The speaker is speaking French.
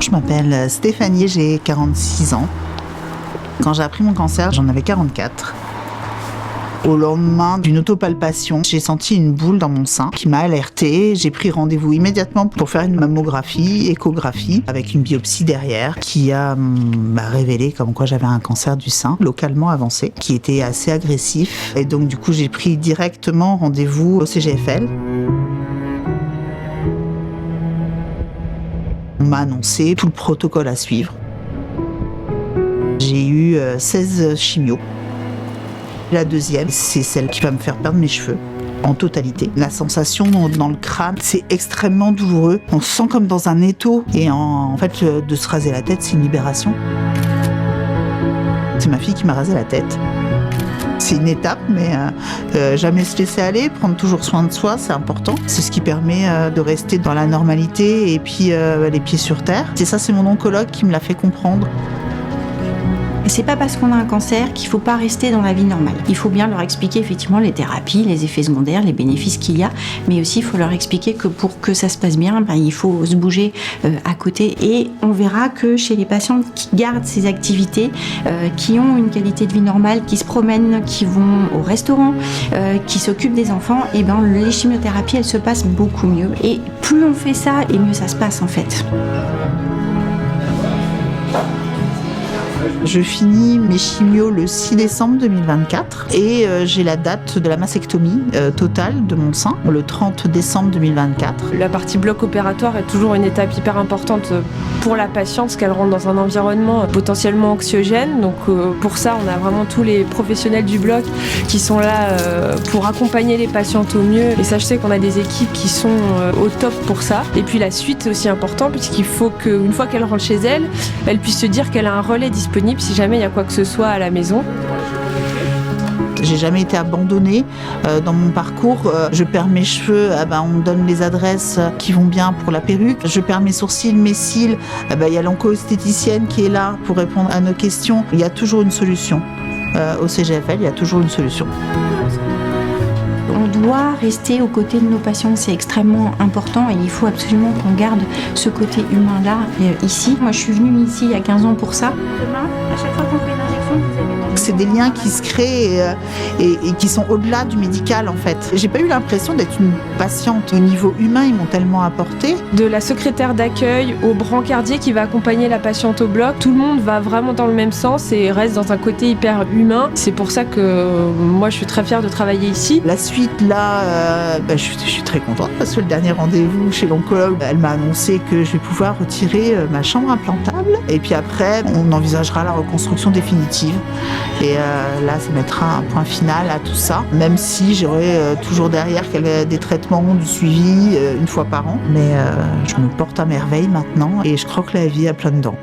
Je m'appelle Stéphanie, j'ai 46 ans. Quand j'ai appris mon cancer, j'en avais 44. Au lendemain d'une autopalpation, j'ai senti une boule dans mon sein qui m'a alertée. J'ai pris rendez-vous immédiatement pour faire une mammographie, échographie, avec une biopsie derrière, qui m'a révélé comme quoi j'avais un cancer du sein localement avancé, qui était assez agressif. Et donc du coup, j'ai pris directement rendez-vous au CGFL. On m'a annoncé tout le protocole à suivre. J'ai eu 16 chimios. La deuxième, c'est celle qui va me faire perdre mes cheveux en totalité. La sensation dans le crâne, c'est extrêmement douloureux. On se sent comme dans un étau. Et en fait, de se raser la tête, c'est une libération. C'est ma fille qui m'a rasé la tête. C'est une étape, mais jamais se laisser aller, prendre toujours soin de soi, c'est important. C'est ce qui permet de rester dans la normalité et puis les pieds sur terre. Et ça, c'est mon oncologue qui me l'a fait comprendre. C'est pas parce qu'on a un cancer qu'il faut pas rester dans la vie normale. Il faut bien leur expliquer effectivement les thérapies, les effets secondaires, les bénéfices qu'il y a, mais aussi il faut leur expliquer que pour que ça se passe bien, il faut se bouger à côté. Et on verra que chez les patientes qui gardent ces activités, qui ont une qualité de vie normale, qui se promènent, qui vont au restaurant, qui s'occupent des enfants, et les chimiothérapies elles se passent beaucoup mieux. Et plus on fait ça, et mieux ça se passe en fait. Je finis mes chimios le 6 décembre 2024 et j'ai la date de la mastectomie totale de mon sein le 30 décembre 2024. La partie bloc opératoire est toujours une étape hyper importante pour la patiente parce qu'elle rentre dans un environnement potentiellement anxiogène. Donc pour ça, on a vraiment tous les professionnels du bloc qui sont là pour accompagner les patientes au mieux. Et ça, je sais qu'on a des équipes qui sont au top pour ça. Et puis la suite est aussi important puisqu'il faut qu'une fois qu'elle rentre chez elle, elle puisse se dire qu'elle a un relais disponible si jamais il y a quoi que ce soit à la maison. J'ai jamais été abandonnée dans mon parcours. Je perds mes cheveux, on me donne les adresses qui vont bien pour la perruque. Je perds mes sourcils, mes cils. Il y a l'onco-esthéticienne qui est là pour répondre à nos questions. Il y a toujours une solution. Au CGFL, il y a toujours une solution. On doit rester aux côtés de nos patients, c'est extrêmement important et il faut absolument qu'on garde ce côté humain-là ici. Moi, je suis venue ici il y a 15 ans pour ça. Demain, à chaque fois qu'on fait une injection, vous avez... C'est des liens qui se créent et qui sont au-delà du médical en fait. J'ai pas eu l'impression d'être une patiente. Au niveau humain, ils m'ont tellement apporté. De la secrétaire d'accueil au brancardier qui va accompagner la patiente au bloc, tout le monde va vraiment dans le même sens et reste dans un côté hyper humain. C'est pour ça que moi je suis très fière de travailler ici. La suite là, je suis très contente parce que le dernier rendez-vous chez l'oncologue, elle m'a annoncé que je vais pouvoir retirer ma chambre implantable et puis après on envisagera la reconstruction définitive. Et là, ça mettra un point final à tout ça, même si j'aurai toujours derrière des traitements, du suivi une fois par an. Mais je me porte à merveille maintenant et je croque la vie à pleines dents.